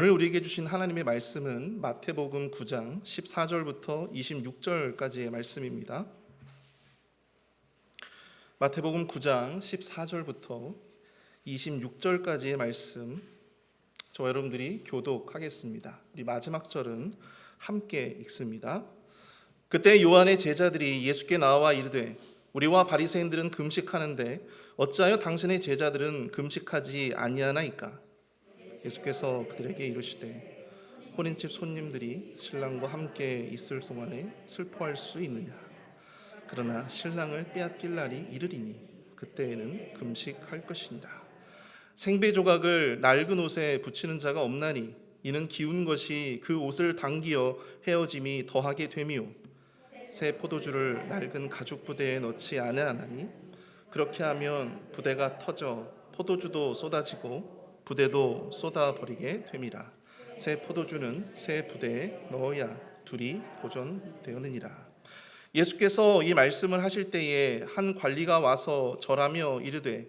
오늘 우리에게 주신 하나님의 말씀은 마태복음 9장 14절부터 26절까지의 말씀입니다. 마태복음 9장 14절부터 26절까지의 말씀, 저와 여러분들이 교독하겠습니다. 우리 마지막 절은 함께 읽습니다. 그때 요한의 제자들이 예수께 나와 이르되 우리와 바리새인들은 금식하는데 어찌하여 당신의 제자들은 금식하지 아니하나이까? 예수께서 그들에게 이르시되 혼인집 손님들이 신랑과 함께 있을 동안에 슬퍼할 수 있느냐? 그러나 신랑을 빼앗길 날이 이르리니 그때에는 금식할 것이니라. 생배 조각을 낡은 옷에 붙이는 자가 없나니 이는 기운 것이 그 옷을 당기어 헤어짐이 더하게 되미요, 새 포도주를 낡은 가죽 부대에 넣지 아니하나니 그렇게 하면 부대가 터져 포도주도 쏟아지고 부대도 쏟아버리게 됨이라. 새 포도주는 새 부대에 넣어야 둘이 보존되었느니라. 예수께서 이 말씀을 하실 때에 한 관리가 와서 절하며 이르되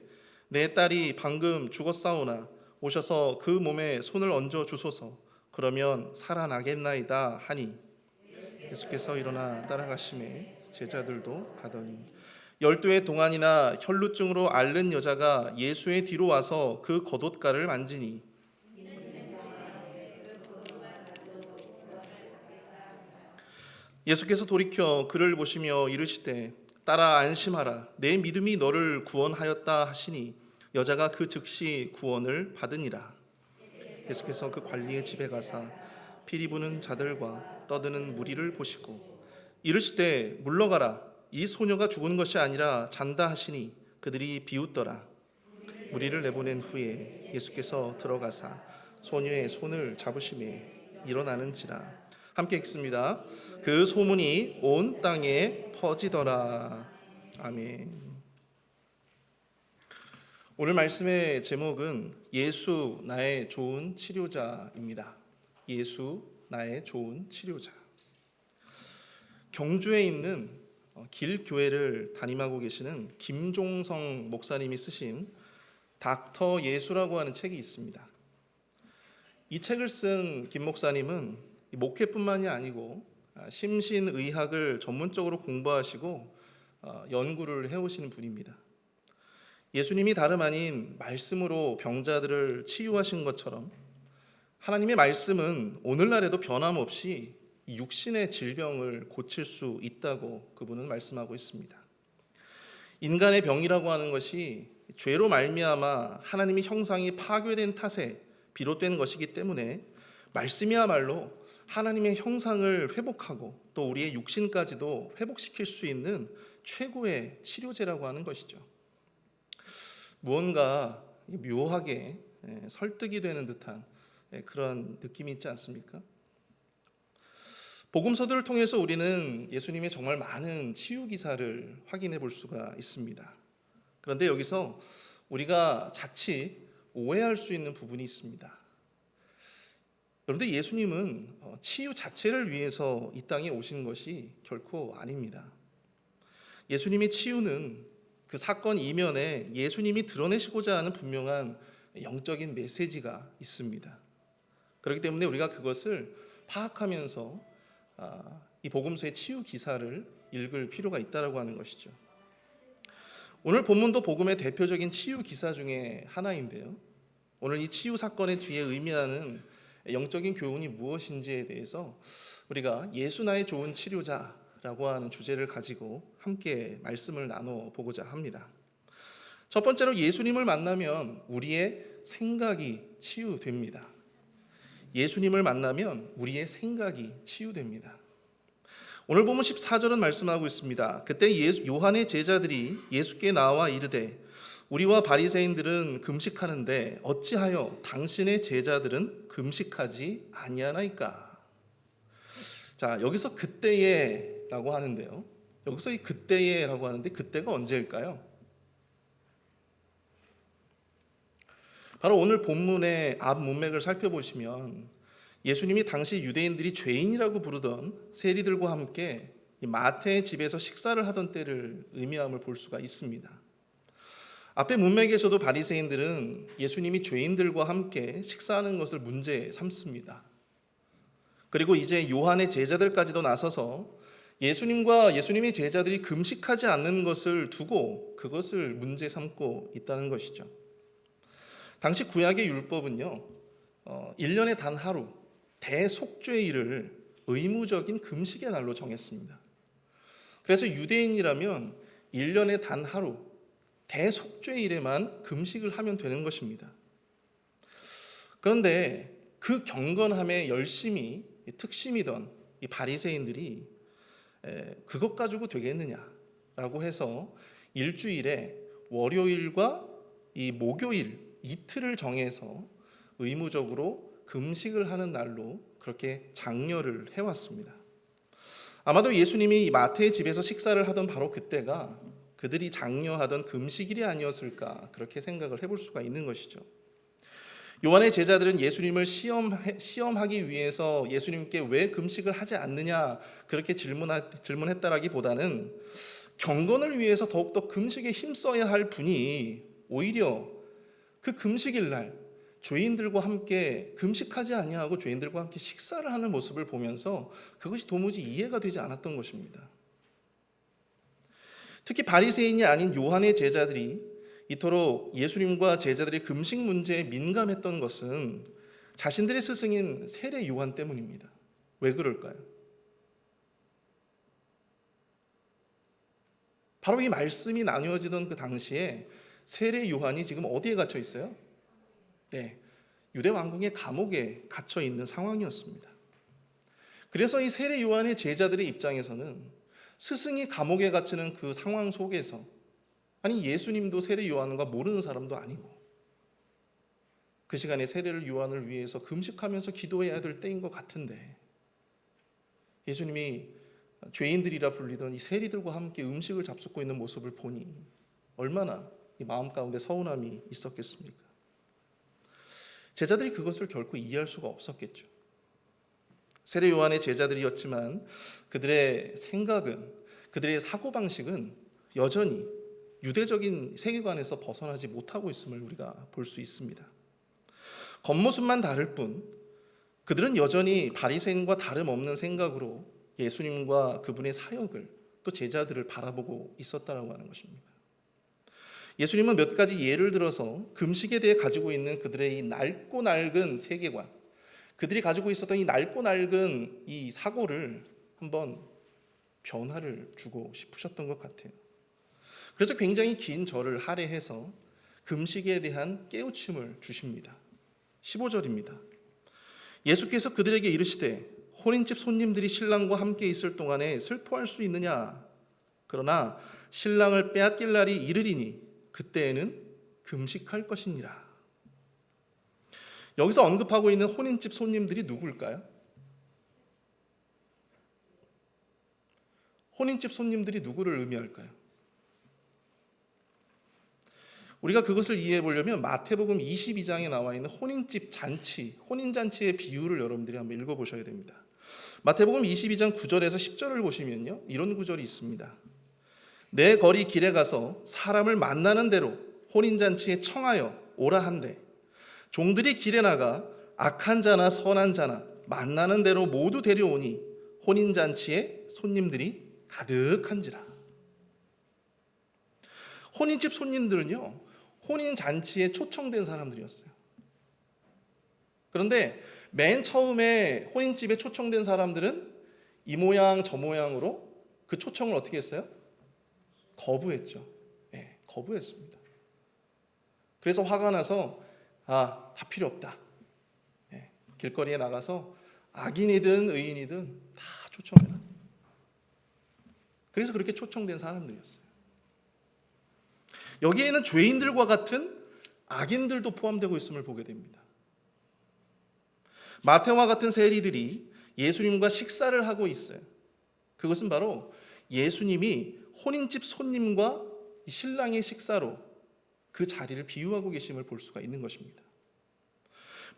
내 딸이 방금 죽었사오나 오셔서 그 몸에 손을 얹어 주소서. 그러면 살아나겠나이다 하니 예수께서 일어나 따라가시매 제자들도 가더니 12의 동안이나 혈루증으로 앓는 여자가 예수의 뒤로 와서 그 겉옷가를 만지니 예수께서 돌이켜 그를 보시며 이르시되 딸아 안심하라, 내 믿음이 너를 구원하였다 하시니 여자가 그 즉시 구원을 받으니라. 예수께서 그 관리의 집에 가사 피리 부는 자들과 떠드는 무리를 보시고 이르시되 물러가라, 이 소녀가 죽은 것이 아니라 잔다 하시니 그들이 비웃더라. 무리를 내보낸 후에 예수께서 들어가사 소녀의 손을 잡으시매 일어나는지라. 함께 읽습니다. 그 소문이 온 땅에 퍼지더라. 아멘. 오늘 말씀의 제목은 예수 나의 좋은 치료자입니다. 예수 나의 좋은 치료자. 경주에 있는 길교회를 담임하고 계시는 김종성 목사님이 쓰신 닥터 예수라고 하는 책이 있습니다. 이 책을 쓴 김 목사님은 목회뿐만이 아니고 심신의학을 전문적으로 공부하시고 연구를 해오시는 분입니다. 예수님이 다름 아닌 말씀으로 병자들을 치유하신 것처럼 하나님의 말씀은 오늘날에도 변함없이 육신의 질병을 고칠 수 있다고 그분은 말씀하고 있습니다. 인간의 병이라고 하는 것이 죄로 말미암아 하나님의 형상이 파괴된 탓에 비롯된 것이기 때문에 말씀이야말로 하나님의 형상을 회복하고 또 우리의 육신까지도 회복시킬 수 있는 최고의 치료제라고 하는 것이죠. 무언가 묘하게 설득이 되는 듯한 그런 느낌이 있지 않습니까? 복음서들을 통해서 우리는 예수님의 정말 많은 치유 기사를 확인해 볼 수가 있습니다. 그런데 여기서 우리가 자칫 오해할 수 있는 부분이 있습니다. 그런데 예수님은 치유 자체를 위해서 이 땅에 오신 것이 결코 아닙니다. 예수님의 치유는 그 사건 이면에 예수님이 드러내시고자 하는 분명한 영적인 메시지가 있습니다. 그렇기 때문에 우리가 그것을 파악하면서 이 복음서의 치유 기사를 읽을 필요가 있다고 하는 것이죠. 오늘 본문도 복음의 대표적인 치유 기사 중에 하나인데요. 오늘 이 치유 사건의 뒤에 의미하는 영적인 교훈이 무엇인지에 대해서 우리가 예수 나의 좋은 치료자라고 하는 주제를 가지고 함께 말씀을 나눠보고자 합니다. 첫 번째로 예수님을 만나면 우리의 생각이 치유됩니다. 예수님을 만나면 우리의 생각이 치유됩니다. 오늘 보면 14절은 말씀하고 있습니다. 그때 요한의 제자들이 예수께 나와 이르되 우리와 바리새인들은 금식하는데 어찌하여 당신의 제자들은 금식하지 아니하나이까? 자, 여기서 그때에라고 하는데요. 여기서 이 그때에라고 하는데 그때가 언제일까요? 바로 오늘 본문의 앞 문맥을 살펴보시면 예수님이 당시 유대인들이 죄인이라고 부르던 세리들과 함께 마태의 집에서 식사를 하던 때를 의미함을 볼 수가 있습니다. 앞에 문맥에서도 바리새인들은 예수님이 죄인들과 함께 식사하는 것을 문제 삼습니다. 그리고 이제 요한의 제자들까지도 나서서 예수님과 예수님의 제자들이 금식하지 않는 것을 두고 그것을 문제 삼고 있다는 것이죠. 당시 구약의 율법은요, 1년에 단 하루 대속죄일을 의무적인 금식의 날로 정했습니다. 그래서 유대인이라면 1년에 단 하루 대속죄일에만 금식을 하면 되는 것입니다. 그런데 그 경건함에 열심히 특심이던 이 바리새인들이 그것 가지고 되겠느냐라고 해서 일주일에 월요일과 이 목요일 이틀을 정해서 의무적으로 금식을 하는 날로 그렇게 장려를 해왔습니다. 아마도 예수님이 마태의 집에서 식사를 하던 바로 그때가 그들이 장려하던 금식일이 아니었을까 그렇게 생각을 해볼 수가 있는 것이죠. 요한의 제자들은 예수님을 시험하기 위해서 예수님께 왜 금식을 하지 않느냐 그렇게 질문했다라기보다는 경건을 위해서 더욱더 금식에 힘써야 할 분이 오히려 그 금식일 날 죄인들과 함께 금식하지 아니하고 죄인들과 함께 식사를 하는 모습을 보면서 그것이 도무지 이해가 되지 않았던 것입니다. 특히 바리새인이 아닌 요한의 제자들이 이토록 예수님과 제자들의 금식 문제에 민감했던 것은 자신들의 스승인 세례 요한 때문입니다. 왜 그럴까요? 바로 이 말씀이 나누어지던 그 당시에 세례 요한이 지금 어디에 갇혀 있어요? 네, 유대 왕궁의 감옥에 갇혀 있는 상황이었습니다. 그래서 이 세례 요한의 제자들의 입장에서는 스승이 감옥에 갇히는 그 상황 속에서 아니 예수님도 세례 요한과 모르는 사람도 아니고 그 시간에 세례를 요한을 위해서 금식하면서 기도해야 될 때인 것 같은데 예수님이 죄인들이라 불리던 이 세리들과 함께 음식을 잡숫고 있는 모습을 보니 얼마나 이 마음 가운데 서운함이 있었겠습니까? 제자들이 그것을 결코 이해할 수가 없었겠죠. 세례 요한의 제자들이었지만 그들의 생각은 그들의 사고방식은 여전히 유대적인 세계관에서 벗어나지 못하고 있음을 우리가 볼 수 있습니다. 겉모습만 다를 뿐 그들은 여전히 바리새인과 다름없는 생각으로 예수님과 그분의 사역을 또 제자들을 바라보고 있었다라고 하는 것입니다. 예수님은 몇 가지 예를 들어서 금식에 대해 가지고 있는 그들의 이 낡고 낡은 세계관, 그들이 가지고 있었던 이 낡고 낡은 이 사고를 한번 변화를 주고 싶으셨던 것 같아요. 그래서 굉장히 긴 절을 할애해서 금식에 대한 깨우침을 주십니다. 15절입니다. 예수께서 그들에게 이르시되 혼인집 손님들이 신랑과 함께 있을 동안에 슬퍼할 수 있느냐? 그러나 신랑을 빼앗길 날이 이르리니 그때에는 금식할 것이니라. 여기서 언급하고 있는 혼인집 손님들이 누구일까요? 혼인집 손님들이 누구를 의미할까요? 우리가 그것을 이해해 보려면 마태복음 22장에 나와 있는 혼인집 잔치, 혼인잔치의 비유를 여러분들이 한번 읽어보셔야 됩니다. 마태복음 22장 9절에서 10절을 보시면요, 이런 구절이 있습니다. 내 거리 길에 가서 사람을 만나는 대로 혼인잔치에 청하여 오라 한대 종들이 길에 나가 악한 자나 선한 자나 만나는 대로 모두 데려오니 혼인잔치에 손님들이 가득한지라. 혼인집 손님들은요, 혼인잔치에 초청된 사람들이었어요. 그런데 맨 처음에 혼인집에 초청된 사람들은 이 모양 저 모양으로 그 초청을 어떻게 했어요? 거부했죠. 네, 거부했습니다. 그래서 화가 나서 다 필요 없다. 네, 길거리에 나가서 악인이든 의인이든 다 초청해라. 그래서 그렇게 초청된 사람들이었어요. 여기에는 죄인들과 같은 악인들도 포함되고 있음을 보게 됩니다. 마태와 같은 세리들이 예수님과 식사를 하고 있어요. 그것은 바로 예수님이 혼인집 손님과 신랑의 식사로 그 자리를 비유하고 계심을 볼 수가 있는 것입니다.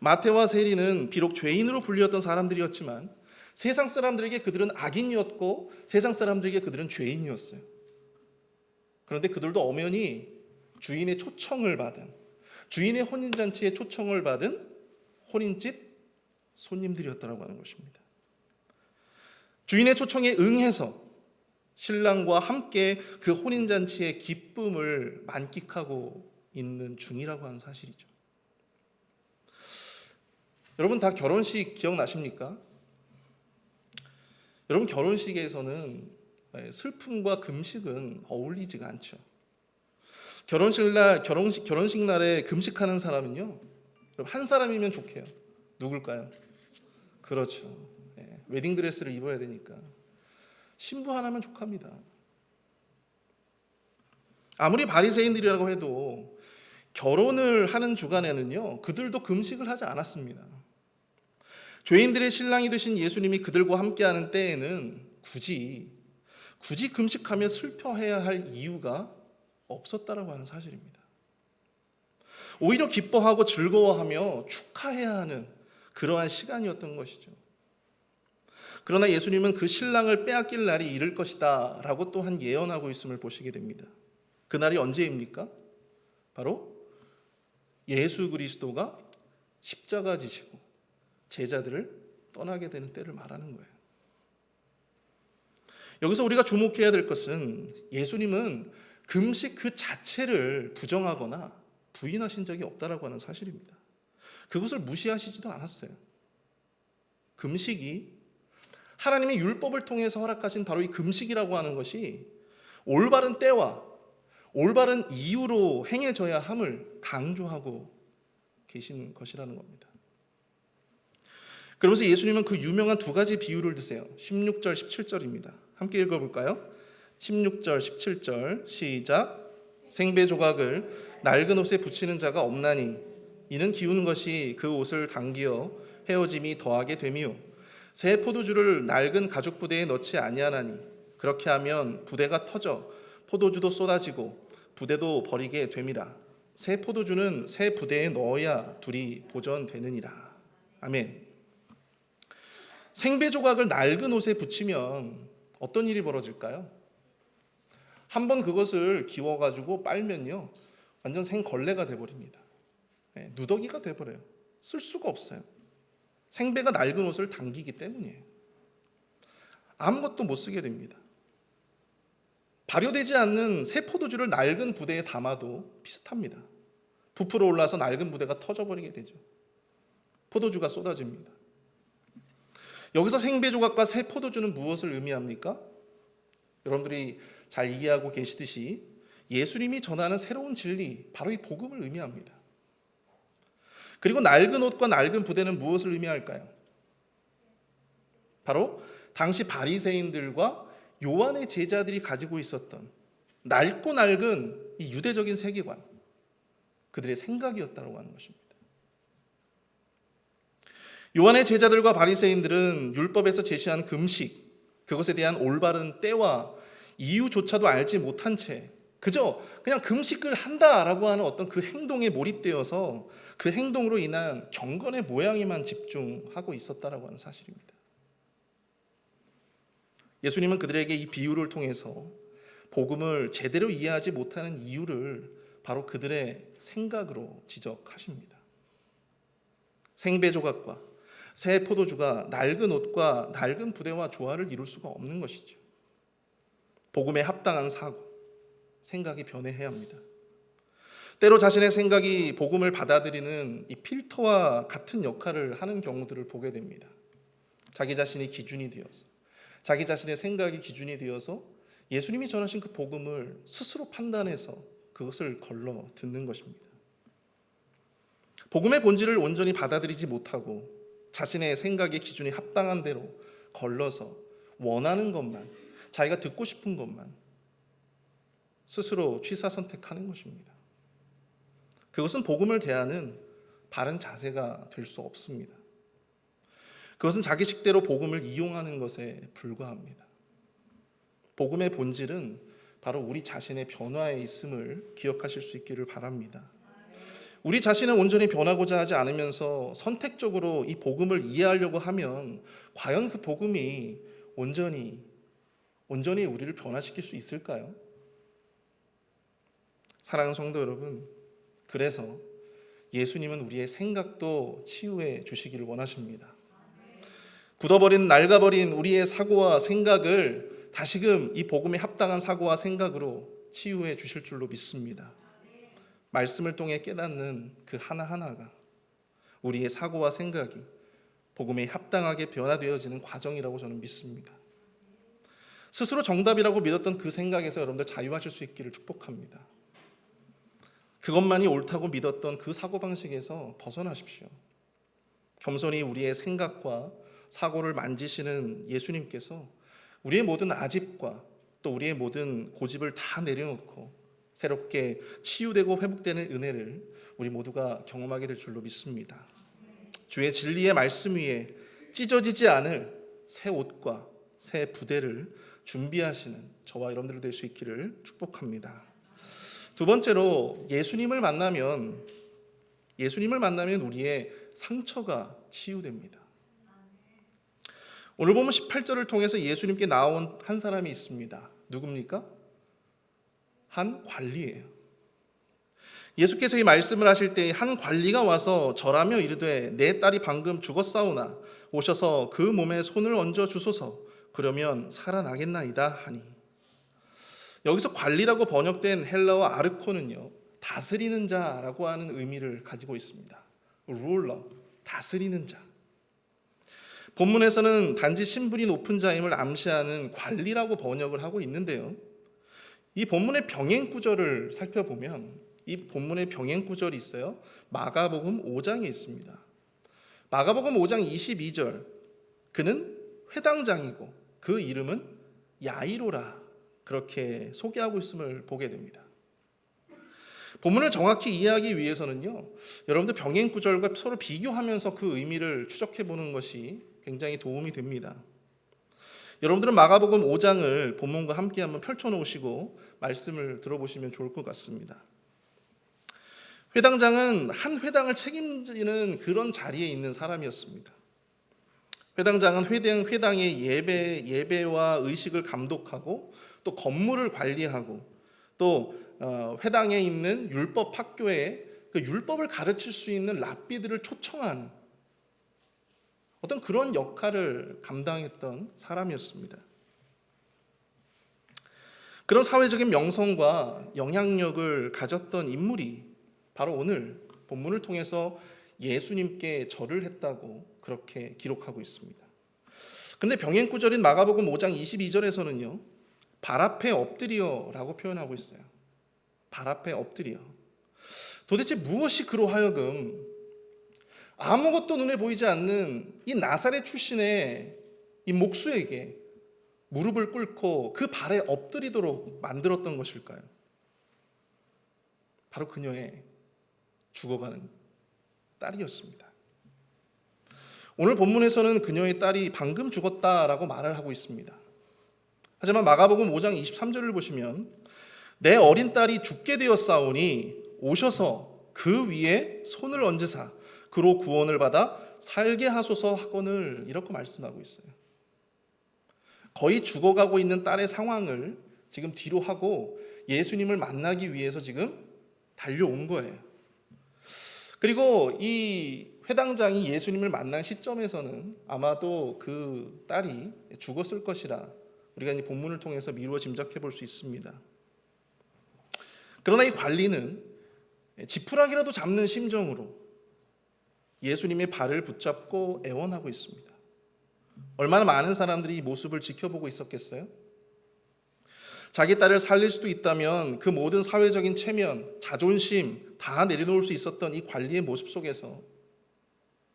마태와 세리는 비록 죄인으로 불렸던 사람들이었지만 세상 사람들에게 그들은 악인이었고 세상 사람들에게 그들은 죄인이었어요. 그런데 그들도 엄연히 주인의 초청을 받은, 주인의 혼인잔치에 초청을 받은 혼인집 손님들이었다고 하는 것입니다. 주인의 초청에 응해서 신랑과 함께 그 혼인잔치의 기쁨을 만끽하고 있는 중이라고 하는 사실이죠. 여러분 다 결혼식 기억나십니까? 여러분 결혼식에서는 슬픔과 금식은 어울리지가 않죠. 결혼식 날에 금식하는 사람은요, 한 사람이면 좋게요. 누굴까요? 그렇죠. 웨딩드레스를 입어야 되니까 신부 하나면 족합니다. 아무리 바리새인들이라고 해도 결혼을 하는 주간에는요, 그들도 금식을 하지 않았습니다. 죄인들의 신랑이 되신 예수님이 그들과 함께하는 때에는 굳이 금식하며 슬퍼해야 할 이유가 없었다라고 하는 사실입니다. 오히려 기뻐하고 즐거워하며 축하해야 하는 그러한 시간이었던 것이죠. 그러나 예수님은 그 신랑을 빼앗길 날이 이를 것이다 라고 또한 예언하고 있음을 보시게 됩니다. 그날이 언제입니까? 바로 예수 그리스도가 십자가 지시고 제자들을 떠나게 되는 때를 말하는 거예요. 여기서 우리가 주목해야 될 것은 예수님은 금식 그 자체를 부정하거나 부인하신 적이 없다라고 하는 사실입니다. 그것을 무시하시지도 않았어요. 금식이 하나님의 율법을 통해서 허락하신 바로 이 금식이라고 하는 것이 올바른 때와 올바른 이유로 행해져야 함을 강조하고 계신 것이라는 겁니다. 그러면서 예수님은 그 유명한 두 가지 비유를 드세요. 16절, 17절입니다. 함께 읽어볼까요? 16절, 17절 시작. 생배 조각을 낡은 옷에 붙이는 자가 없나니 이는 기운 것이 그 옷을 당기어 헤어짐이 더하게 되미요. 새 포도주를 낡은 가죽 부대에 넣지 아니하나니 그렇게 하면 부대가 터져 포도주도 쏟아지고 부대도 버리게 됨이라. 새 포도주는 새 부대에 넣어야 둘이 보존되느니라. 아멘. 생배 조각을 낡은 옷에 붙이면 어떤 일이 벌어질까요? 한번 그것을 기워가지고 빨면요, 완전 생걸레가 돼버립니다. 누더기가 돼버려요. 쓸 수가 없어요. 생배가 낡은 옷을 당기기 때문이에요. 아무것도 못 쓰게 됩니다. 발효되지 않는 새 포도주를 낡은 부대에 담아도 비슷합니다. 부풀어 올라서 낡은 부대가 터져버리게 되죠. 포도주가 쏟아집니다. 여기서 생배 조각과 새 포도주는 무엇을 의미합니까? 여러분들이 잘 이해하고 계시듯이 예수님이 전하는 새로운 진리, 바로 이 복음을 의미합니다. 그리고 낡은 옷과 낡은 부대는 무엇을 의미할까요? 바로 당시 바리새인들과 요한의 제자들이 가지고 있었던 낡고 낡은 이 유대적인 세계관, 그들의 생각이었다고 하는 것입니다. 요한의 제자들과 바리새인들은 율법에서 제시한 금식, 그것에 대한 올바른 때와 이유조차도 알지 못한 채 그저 그냥 금식을 한다라고 하는 어떤 그 행동에 몰입되어서 그 행동으로 인한 경건의 모양에만 집중하고 있었다라고 하는 사실입니다. 예수님은 그들에게 이 비유를 통해서 복음을 제대로 이해하지 못하는 이유를 바로 그들의 생각으로 지적하십니다. 생배 조각과 새 포도주가 낡은 옷과 낡은 부대와 조화를 이룰 수가 없는 것이죠. 복음에 합당한 사고, 생각이 변해야 합니다. 때로 자신의 생각이 복음을 받아들이는 이 필터와 같은 역할을 하는 경우들을 보게 됩니다. 자기 자신이 기준이 되어서, 자기 자신의 생각이 기준이 되어서 예수님이 전하신 그 복음을 스스로 판단해서 그것을 걸러 듣는 것입니다. 복음의 본질을 온전히 받아들이지 못하고 자신의 생각의 기준이 합당한 대로 걸러서 원하는 것만, 자기가 듣고 싶은 것만 스스로 취사 선택하는 것입니다. 그것은 복음을 대하는 바른 자세가 될 수 없습니다. 그것은 자기 식대로 복음을 이용하는 것에 불과합니다. 복음의 본질은 바로 우리 자신의 변화에 있음을 기억하실 수 있기를 바랍니다. 우리 자신은 온전히 변하고자 하지 않으면서 선택적으로 이 복음을 이해하려고 하면 과연 그 복음이 온전히 우리를 변화시킬 수 있을까요? 사랑하는 성도 여러분, 그래서 예수님은 우리의 생각도 치유해 주시기를 원하십니다. 굳어버린 낡아버린 우리의 사고와 생각을 다시금 이 복음에 합당한 사고와 생각으로 치유해 주실 줄로 믿습니다. 말씀을 통해 깨닫는 그 하나하나가 우리의 사고와 생각이 복음에 합당하게 변화되어지는 과정이라고 저는 믿습니다. 스스로 정답이라고 믿었던 그 생각에서 여러분들 자유하실 수 있기를 축복합니다. 그것만이 옳다고 믿었던 그 사고방식에서 벗어나십시오. 겸손히 우리의 생각과 사고를 만지시는 예수님께서 우리의 모든 아집과 또 우리의 모든 고집을 다 내려놓고 새롭게 치유되고 회복되는 은혜를 우리 모두가 경험하게 될 줄로 믿습니다. 주의 진리의 말씀 위에 찢어지지 않을 새 옷과 새 부대를 준비하시는 저와 여러분들 될 수 있기를 축복합니다. 두 번째로 예수님을 만나면 우리의 상처가 치유됩니다. 오늘 보면 18절을 통해서 예수님께 나온 한 사람이 있습니다. 누굽니까? 한 관리예요. 예수께서 이 말씀을 하실 때 한 관리가 와서 절하며 이르되 내 딸이 방금 죽었사오나 오셔서 그 몸에 손을 얹어 주소서 그러면 살아나겠나이다 하니, 여기서 관리라고 번역된 헬라어 아르코는요, 다스리는 자라고 하는 의미를 가지고 있습니다. 룰러, 다스리는 자. 본문에서는 단지 신분이 높은 자임을 암시하는 관리라고 번역을 하고 있는데요, 이 본문의 병행 구절을 살펴보면 이 본문의 병행 구절이 있어요. 마가복음 5장에 있습니다. 마가복음 5장 22절, 그는 회당장이고 그 이름은 야이로라, 그렇게 소개하고 있음을 보게 됩니다. 본문을 정확히 이해하기 위해서는요, 여러분들 병행 구절과 서로 비교하면서 그 의미를 추적해 보는 것이 굉장히 도움이 됩니다. 여러분들은 마가복음 5장을 본문과 함께 한번 펼쳐 놓으시고 말씀을 들어보시면 좋을 것 같습니다. 회당장은 한 회당을 책임지는 그런 자리에 있는 사람이었습니다. 회당장은 회당의 예배와 의식을 감독하고 또 건물을 관리하고 또 회당에 있는 율법 학교에 그 율법을 가르칠 수 있는 랍비들을 초청하는 어떤 그런 역할을 감당했던 사람이었습니다. 그런 사회적인 명성과 영향력을 가졌던 인물이 바로 오늘 본문을 통해서 예수님께 절을 했다고 그렇게 기록하고 있습니다. 그런데 병행 구절인 마가복음 5장 22절에서는요, 발 앞에 엎드려라고 표현하고 있어요. 발 앞에 엎드려. 도대체 무엇이 그로 하여금 아무것도 눈에 보이지 않는 이 나사렛 출신의 이 목수에게 무릎을 꿇고 그 발에 엎드리도록 만들었던 것일까요? 바로 그녀의 죽어가는 딸이었습니다. 오늘 본문에서는 그녀의 딸이 방금 죽었다라고 말을 하고 있습니다. 하지만 마가복음 5장 23절을 보시면 내 어린 딸이 죽게 되었사오니 오셔서 그 위에 손을 얹으사 그로 구원을 받아 살게 하소서 하거늘, 이렇게 말씀하고 있어요. 거의 죽어가고 있는 딸의 상황을 지금 뒤로 하고 예수님을 만나기 위해서 지금 달려온 거예요. 그리고 이 회당장이 예수님을 만난 시점에서는 아마도 그 딸이 죽었을 것이라 우리가 이 본문을 통해서 미루어 짐작해 볼 수 있습니다. 그러나 이 관리는 지푸라기라도 잡는 심정으로 예수님의 발을 붙잡고 애원하고 있습니다. 얼마나 많은 사람들이 이 모습을 지켜보고 있었겠어요? 자기 딸을 살릴 수도 있다면 그 모든 사회적인 체면, 자존심 다 내려놓을 수 있었던 이 관리의 모습 속에서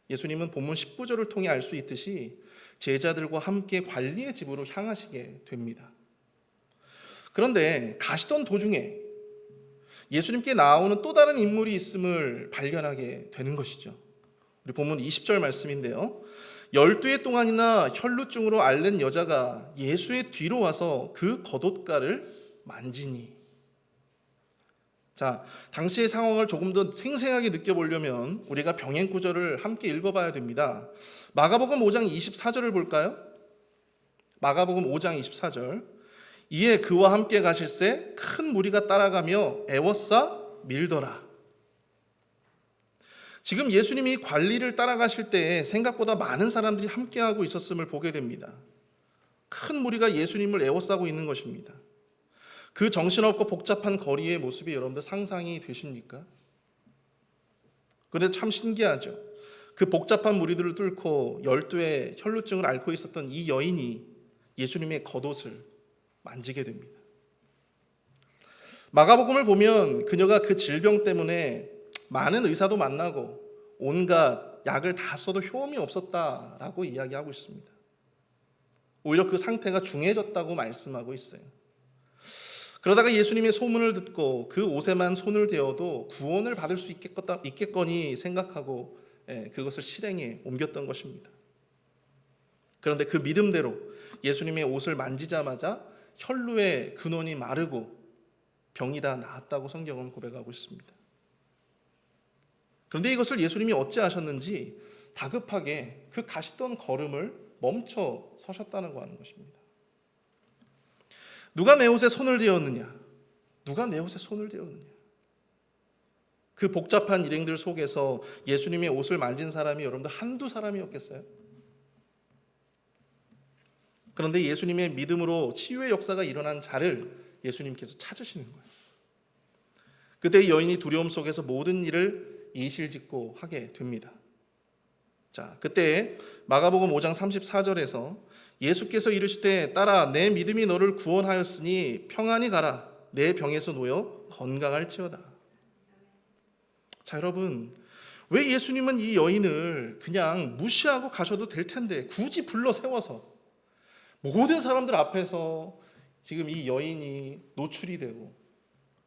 예수님은 본문 19절을 통해 알 수 있듯이 제자들과 함께 관리의 집으로 향하시게 됩니다. 그런데 가시던 도중에 예수님께 나오는 또 다른 인물이 있음을 발견하게 되는 것이죠. 우리 본문 20절 말씀인데요, 12해 동안이나 혈루증으로 앓는 여자가 예수의 뒤로 와서 그 겉옷가를 만지니. 자, 당시의 상황을 조금 더 생생하게 느껴보려면 우리가 병행 구절을 함께 읽어봐야 됩니다. 마가복음 5장 24절을 볼까요? 마가복음 5장 24절. 이에 그와 함께 가실새 큰 무리가 따라가며 애워싸 밀더라. 지금 예수님이 관리를 따라가실 때 생각보다 많은 사람들이 함께하고 있었음을 보게 됩니다. 큰 무리가 예수님을 애워싸고 있는 것입니다. 그 정신없고 복잡한 거리의 모습이 여러분들 상상이 되십니까? 그런데 참 신기하죠. 그 복잡한 무리들을 뚫고 12의 혈루증을 앓고 있었던 이 여인이 예수님의 겉옷을 만지게 됩니다. 마가복음을 보면 그녀가 그 질병 때문에 많은 의사도 만나고 온갖 약을 다 써도 효험이 없었다라고 이야기하고 있습니다. 오히려 그 상태가 중해졌다고 말씀하고 있어요. 그러다가 예수님의 소문을 듣고 그 옷에만 손을 대어도 구원을 받을 수 있겠거니 생각하고 그것을 실행에 옮겼던 것입니다. 그런데 그 믿음대로 예수님의 옷을 만지자마자 혈루의 근원이 마르고 병이 다 나았다고 성경은 고백하고 있습니다. 그런데 이것을 예수님이 어찌하셨는지 다급하게 그 가시던 걸음을 멈춰 서셨다는 하는 것입니다. 누가 내 옷에 손을 대었느냐? 누가 내 옷에 손을 대었느냐? 그 복잡한 일행들 속에서 예수님의 옷을 만진 사람이 여러분들 한두 사람이었겠어요? 그런데 예수님의 믿음으로 치유의 역사가 일어난 자를 예수님께서 찾으시는 거예요. 그때 여인이 두려움 속에서 모든 일을 이실직고 하게 됩니다. 자, 그때 마가복음 5장 34절에서 예수께서 이르시되 딸아 내 믿음이 너를 구원하였으니 평안히 가라 내 병에서 놓여 건강할지어다. 자, 여러분, 왜 예수님은 이 여인을 그냥 무시하고 가셔도 될 텐데 굳이 불러 세워서 모든 사람들 앞에서 지금 이 여인이 노출이 되고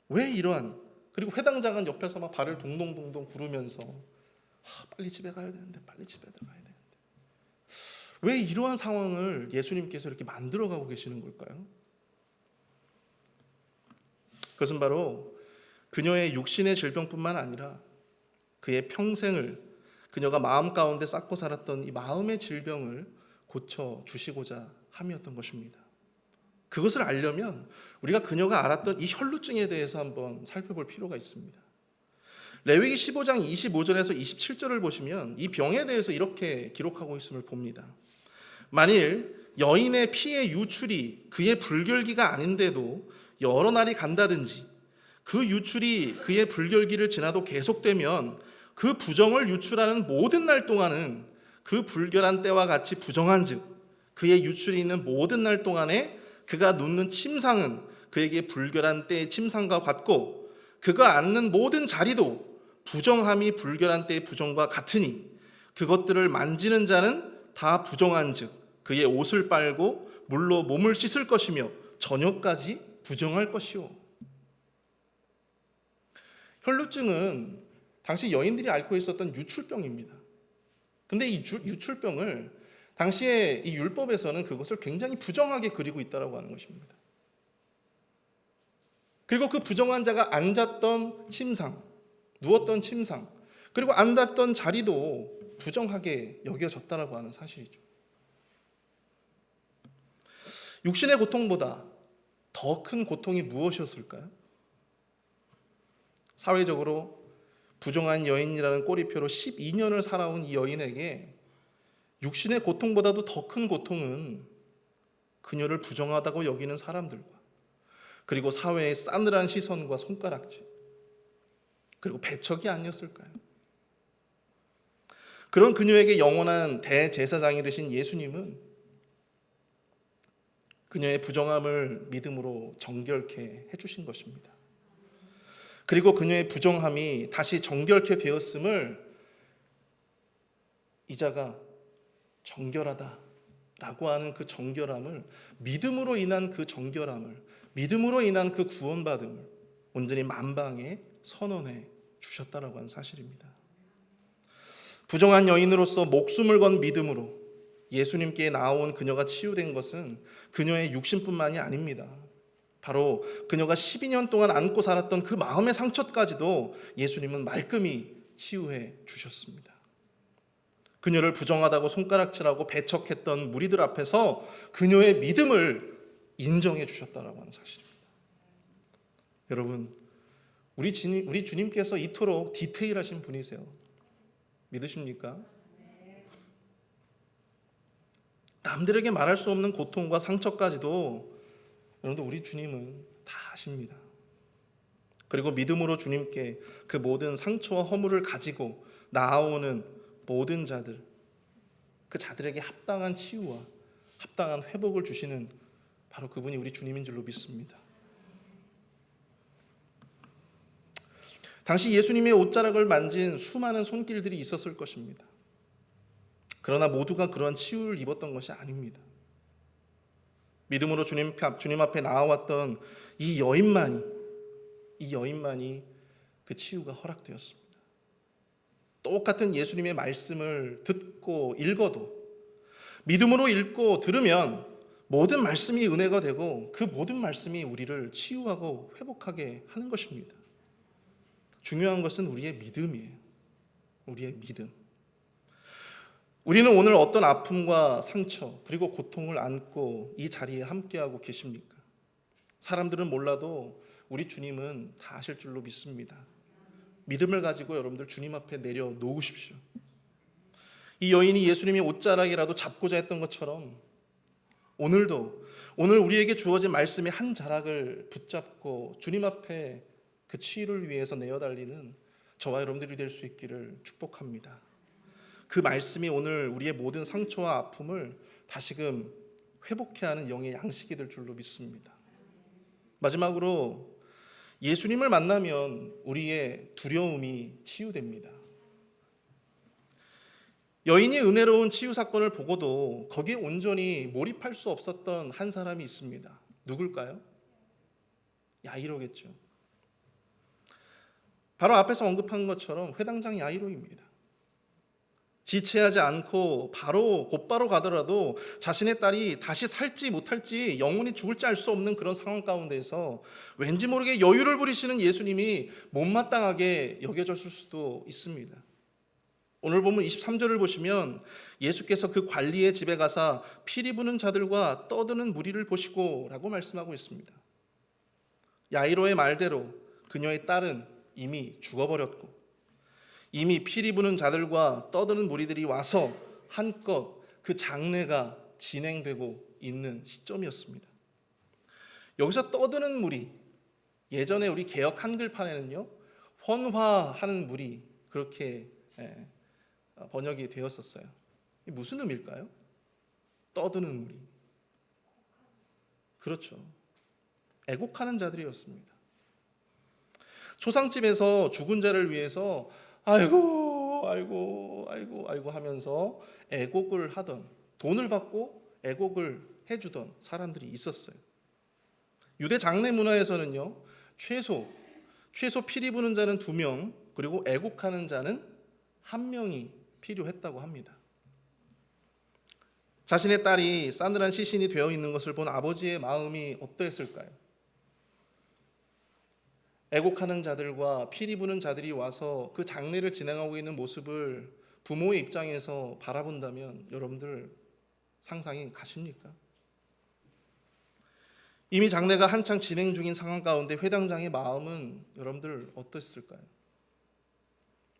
왜 이러한, 그리고 회당장은 옆에서 막 발을 동동동동 구르면서 빨리 집에 가야 되는데 빨리 집에 가야 되는데 왜 이러한 상황을 예수님께서 이렇게 만들어가고 계시는 걸까요? 그것은 바로 그녀의 육신의 질병뿐만 아니라 그의 평생을 그녀가 마음 가운데 쌓고 살았던 이 마음의 질병을 고쳐주시고자 함이었던 것입니다. 그것을 알려면 우리가 그녀가 알았던 이 혈루증에 대해서 한번 살펴볼 필요가 있습니다. 레위기 15장 25절에서 27절을 보시면 이 병에 대해서 이렇게 기록하고 있음을 봅니다. 만일 여인의 피의 유출이 그의 불결기가 아닌데도 여러 날이 간다든지 그 유출이 그의 불결기를 지나도 계속되면 그 부정을 유출하는 모든 날 동안은 그 불결한 때와 같이 부정한 즉 그의 유출이 있는 모든 날 동안에 그가 눕는 침상은 그에게 불결한 때의 침상과 같고 그가 앉는 모든 자리도 부정함이 불결한 때의 부정과 같으니 그것들을 만지는 자는 다 부정한 즉 그의 옷을 빨고 물로 몸을 씻을 것이며 저녁까지 부정할 것이요. 혈루증은 당시 여인들이 앓고 있었던 유출병입니다. 근데 이 유출병을 당시에 이 율법에서는 그것을 굉장히 부정하게 그리고 있다고 하는 것입니다. 그리고 그 부정한 자가 앉았던 침상, 누웠던 침상, 그리고 앉았던 자리도 부정하게 여겨졌다고 하는 사실이죠. 육신의 고통보다 더 큰 고통이 무엇이었을까요? 사회적으로 부정한 여인이라는 꼬리표로 12년을 살아온 이 여인에게 육신의 고통보다도 더 큰 고통은 그녀를 부정하다고 여기는 사람들과 그리고 사회의 싸늘한 시선과 손가락질 그리고 배척이 아니었을까요? 그런 그녀에게 영원한 대제사장이 되신 예수님은 그녀의 부정함을 믿음으로 정결케 해주신 것입니다. 그리고 그녀의 부정함이 다시 정결케 되었음을 이자가 정결하다라고 하는 그 정결함을 믿음으로 인한 그 정결함을 믿음으로 인한 그 구원받음을 온전히 만방에 선언해 주셨다라고 하는 사실입니다. 부정한 여인으로서 목숨을 건 믿음으로 예수님께 나온 그녀가 치유된 것은 그녀의 육신뿐만이 아닙니다. 바로 그녀가 12년 동안 안고 살았던 그 마음의 상처까지도 예수님은 말끔히 치유해 주셨습니다. 그녀를 부정하다고 손가락질하고 배척했던 무리들 앞에서 그녀의 믿음을 인정해 주셨다라고 하는 사실입니다. 여러분, 우리 주님께서 이토록 디테일하신 분이세요. 믿으십니까? 남들에게 말할 수 없는 고통과 상처까지도 여러분들 우리 주님은 다 아십니다. 그리고 믿음으로 주님께 그 모든 상처와 허물을 가지고 나아오는 모든 자들, 그 자들에게 합당한 치유와 합당한 회복을 주시는 바로 그분이 우리 주님인 줄로 믿습니다. 당시 예수님의 옷자락을 만진 수많은 손길들이 있었을 것입니다. 그러나 모두가 그러한 치유를 입었던 것이 아닙니다. 믿음으로 주님 앞에 나아왔던 이 여인만이 그 치유가 허락되었습니다. 똑같은 예수님의 말씀을 듣고 읽어도, 믿음으로 읽고 들으면 모든 말씀이 은혜가 되고 그 모든 말씀이 우리를 치유하고 회복하게 하는 것입니다. 중요한 것은 우리의 믿음이에요. 우리의 믿음. 우리는 오늘 어떤 아픔과 상처 그리고 고통을 안고 이 자리에 함께하고 계십니까? 사람들은 몰라도 우리 주님은 다 아실 줄로 믿습니다. 믿음을 가지고 여러분들 주님 앞에 내려놓으십시오. 이 여인이 예수님의 옷자락이라도 잡고자 했던 것처럼 오늘 우리에게 주어진 말씀의 한 자락을 붙잡고 주님 앞에 그 치유를 위해서 내어달리는 저와 여러분들이 될 수 있기를 축복합니다. 그 말씀이 오늘 우리의 모든 상처와 아픔을 다시금 회복해야 하는 영의 양식이 될 줄로 믿습니다. 마지막으로 예수님을 만나면 우리의 두려움이 치유됩니다. 여인이 은혜로운 치유 사건을 보고도 거기에 온전히 몰입할 수 없었던 한 사람이 있습니다. 누굴까요? 야이로겠죠. 바로 앞에서 언급한 것처럼 회당장 야이로입니다. 지체하지 않고 곧바로 가더라도 자신의 딸이 다시 살지 못할지 영원히 죽을지 알 수 없는 그런 상황 가운데서 왠지 모르게 여유를 부리시는 예수님이 못마땅하게 여겨졌을 수도 있습니다. 오늘 본문 23절을 보시면 예수께서 그 관리의 집에 가사 피리 부는 자들과 떠드는 무리를 보시고 라고 말씀하고 있습니다. 야이로의 말대로 그녀의 딸은 이미 죽어버렸고 이미 피리 부는 자들과 떠드는 무리들이 와서 한껏 그 장례가 진행되고 있는 시점이었습니다. 여기서 떠드는 무리, 예전에 우리 개역 한글판에는요 헌화하는 무리 그렇게 번역이 되었었어요. 무슨 의미일까요? 떠드는 무리. 그렇죠. 애곡하는 자들이었습니다. 초상집에서 죽은 자를 위해서 아이고 하면서 애곡을 하던, 돈을 받고 애곡을 해주던 사람들이 있었어요. 유대 장례 문화에서는요 최소 피리 부는 자는 2명, 그리고 애곡하는 자는 1명이 필요했다고 합니다. 자신의 딸이 싸늘한 시신이 되어 있는 것을 본 아버지의 마음이 어떠했을까요? 애곡하는 자들과 피리 부는 자들이 와서 그 장례를 진행하고 있는 모습을 부모의 입장에서 바라본다면 여러분들 상상이 가십니까? 이미 장례가 한창 진행 중인 상황 가운데 회당장의 마음은 여러분들 어땠을까요?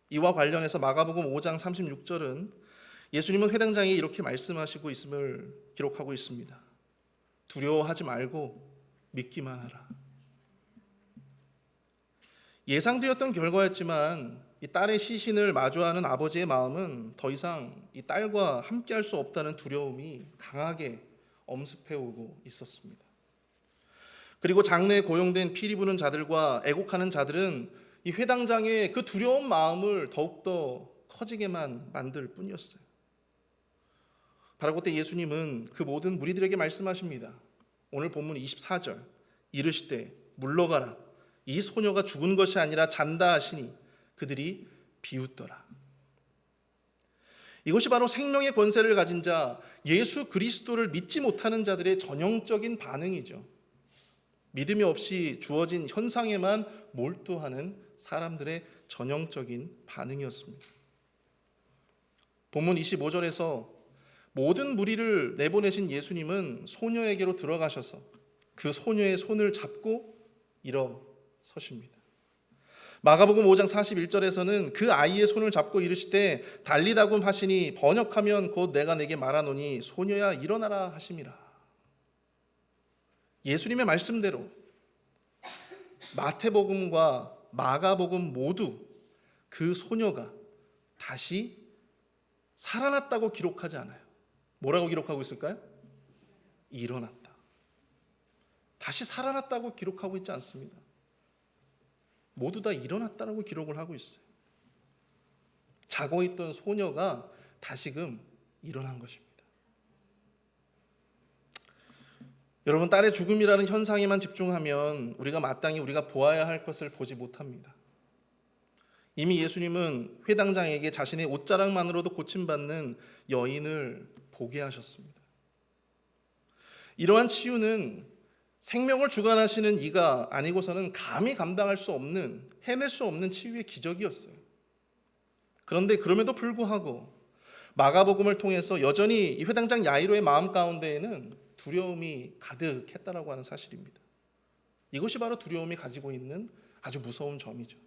이와 관련해서 마가복음 5장 36절은 예수님은 회당장에 이렇게 말씀하시고 있음을 기록하고 있습니다. 두려워하지 말고 믿기만 하라. 예상되었던 결과였지만 이 딸의 시신을 마주하는 아버지의 마음은 더 이상 이 딸과 함께할 수 없다는 두려움이 강하게 엄습해오고 있었습니다. 그리고 장래에 고용된 피리 부는 자들과 애곡하는 자들은 이 회당장의 그 두려운 마음을 더욱더 커지게만 만들 뿐이었어요. 바로 그때 예수님은 그 모든 무리들에게 말씀하십니다. 오늘 본문 24절, 이르시되 물러가라. 이 소녀가 죽은 것이 아니라 잔다 하시니 그들이 비웃더라. 이것이 바로 생명의 권세를 가진 자, 예수 그리스도를 믿지 못하는 자들의 전형적인 반응이죠. 믿음이 없이 주어진 현상에만 몰두하는 사람들의 전형적인 반응이었습니다. 본문 25절에서 모든 무리를 내보내신 예수님은 소녀에게로 들어가셔서 그 소녀의 손을 잡고 일어서십니다. 마가복음 5장 41절에서는 그 아이의 손을 잡고 이르시되 달리다굼 하시니 번역하면 곧 내가 내게 말하노니 소녀야 일어나라 하심이라. 예수님의 말씀대로 마태복음과 마가복음 모두 그 소녀가 다시 살아났다고 기록하지 않아요. 뭐라고 기록하고 있을까요? 일어났다. 다시 살아났다고 기록하고 있지 않습니다. 모두 다 일어났다라고 기록을 하고 있어요. 자고 있던 소녀가 다시금 일어난 것입니다. 여러분, 딸의 죽음이라는 현상에만 집중하면 우리가 마땅히 우리가 보아야 할 것을 보지 못합니다. 이미 예수님은 회당장에게 자신의 옷자락만으로도 고침받는 여인을 보게 하셨습니다. 이러한 치유는 생명을 주관하시는 이가 아니고서는 감히 감당할 수 없는, 해낼 수 없는 치유의 기적이었어요. 그런데 그럼에도 불구하고 마가복음을 통해서 여전히 이 회당장 야이로의 마음 가운데에는 두려움이 가득했다라고 하는 사실입니다. 이것이 바로 두려움이 가지고 있는 아주 무서운 점이죠.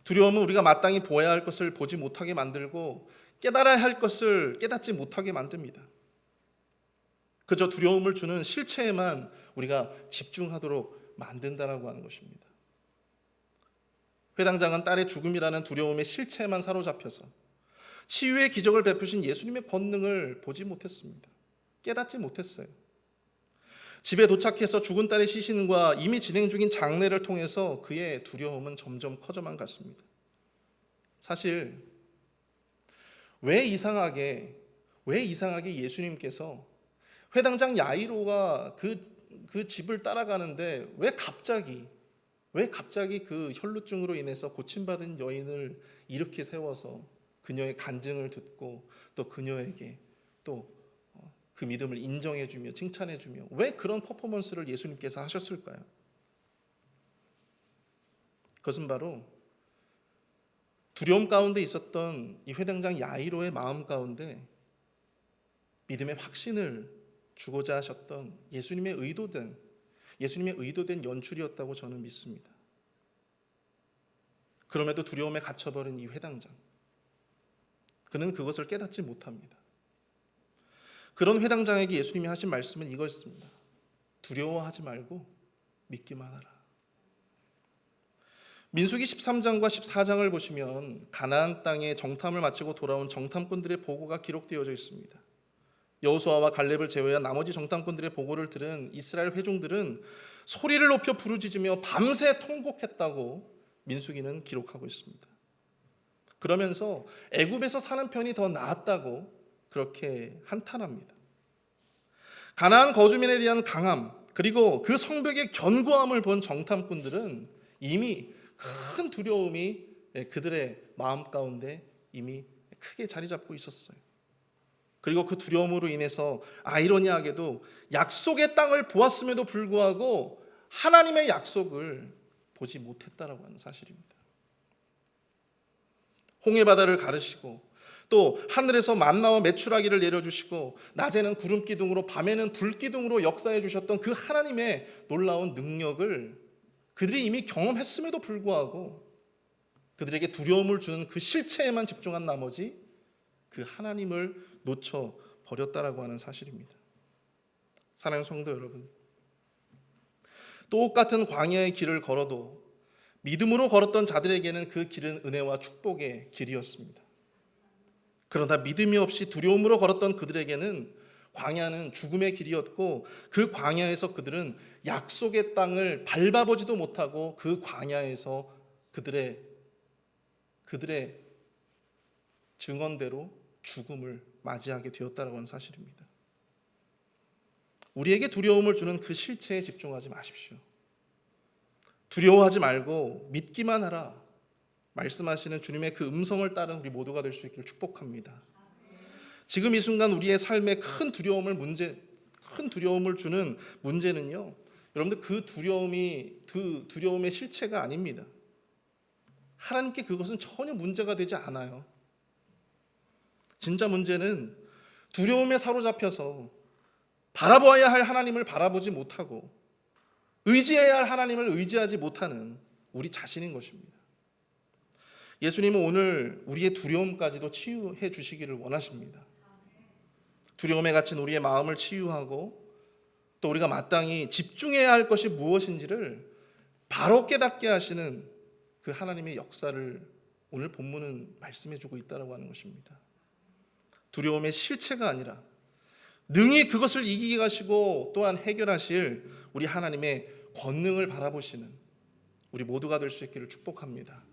두려움은 우리가 마땅히 보아야 할 것을 보지 못하게 만들고 깨달아야 할 것을 깨닫지 못하게 만듭니다. 그저 두려움을 주는 실체에만 우리가 집중하도록 만든다라고 하는 것입니다. 회당장은 딸의 죽음이라는 두려움의 실체에만 사로잡혀서 치유의 기적을 베푸신 예수님의 권능을 보지 못했습니다. 깨닫지 못했어요. 집에 도착해서 죽은 딸의 시신과 이미 진행 중인 장례를 통해서 그의 두려움은 점점 커져만 갔습니다. 사실 왜 이상하게 예수님께서 회당장 야이로가 그 집을 따라가는데 왜 갑자기 그 혈루증으로 인해서 고침받은 여인을 이렇게 세워서 그녀의 간증을 듣고 또 그녀에게 또 그 믿음을 인정해주며 칭찬해주며 왜 그런 퍼포먼스를 예수님께서 하셨을까요? 그것은 바로 두려움 가운데 있었던 이 회당장 야이로의 마음 가운데 믿음의 확신을 주고자 하셨던 예수님의 의도된 연출이었다고 저는 믿습니다. 그럼에도 두려움에 갇혀버린 이 회당장, 그는 그것을 깨닫지 못합니다. 그런 회당장에게 예수님이 하신 말씀은 이것입니다. 두려워하지 말고 믿기만 하라. 민수기 13장과 14장을 보시면 가나안 땅에 정탐을 마치고 돌아온 정탐꾼들의 보고가 기록되어져 있습니다. 여호수아와 갈렙을 제외한 나머지 정탐꾼들의 보고를 들은 이스라엘 회중들은 소리를 높여 부르짖으며 밤새 통곡했다고 민수기는 기록하고 있습니다. 그러면서 애굽에서 사는 편이 더 나았다고 그렇게 한탄합니다. 가나안 거주민에 대한 강함 그리고 그 성벽의 견고함을 본 정탐꾼들은 이미 큰 두려움이 그들의 마음 가운데 이미 크게 자리 잡고 있었어요. 그리고 그 두려움으로 인해서 아이러니하게도 약속의 땅을 보았음에도 불구하고 하나님의 약속을 보지 못했다라고 하는 사실입니다. 홍해바다를 가르시고 또 하늘에서 만나와 메추라기를 내려주시고 낮에는 구름 기둥으로 밤에는 불 기둥으로 역사해 주셨던 그 하나님의 놀라운 능력을 그들이 이미 경험했음에도 불구하고 그들에게 두려움을 주는 그 실체에만 집중한 나머지 그 하나님을 놓쳐버렸다라고 하는 사실입니다. 사랑하는 성도 여러분, 똑같은 광야의 길을 걸어도 믿음으로 걸었던 자들에게는 그 길은 은혜와 축복의 길이었습니다. 그러나 믿음이 없이 두려움으로 걸었던 그들에게는 광야는 죽음의 길이었고 그 광야에서 그들은 약속의 땅을 밟아보지도 못하고 그 광야에서 그들의 증언대로 죽음을 맞이하게 되었다는 건 사실입니다. 우리에게 두려움을 주는 그 실체에 집중하지 마십시오. 두려워하지 말고 믿기만 하라 말씀하시는 주님의 그 음성을 따른 우리 모두가 될 수 있기를 축복합니다. 지금 이 순간 우리의 삶에 큰 두려움을 주는 문제는요, 여러분들 그 두려움의 실체가 아닙니다. 하나님께 그것은 전혀 문제가 되지 않아요. 진짜 문제는 두려움에 사로잡혀서 바라보아야 할 하나님을 바라보지 못하고 의지해야 할 하나님을 의지하지 못하는 우리 자신인 것입니다. 예수님은 오늘 우리의 두려움까지도 치유해 주시기를 원하십니다. 두려움에 갇힌 우리의 마음을 치유하고 또 우리가 마땅히 집중해야 할 것이 무엇인지를 바로 깨닫게 하시는 그 하나님의 역사를 오늘 본문은 말씀해 주고 있다고 하는 것입니다. 두려움의 실체가 아니라 능히 그것을 이기게 하시고 또한 해결하실 우리 하나님의 권능을 바라보시는 우리 모두가 될 수 있기를 축복합니다.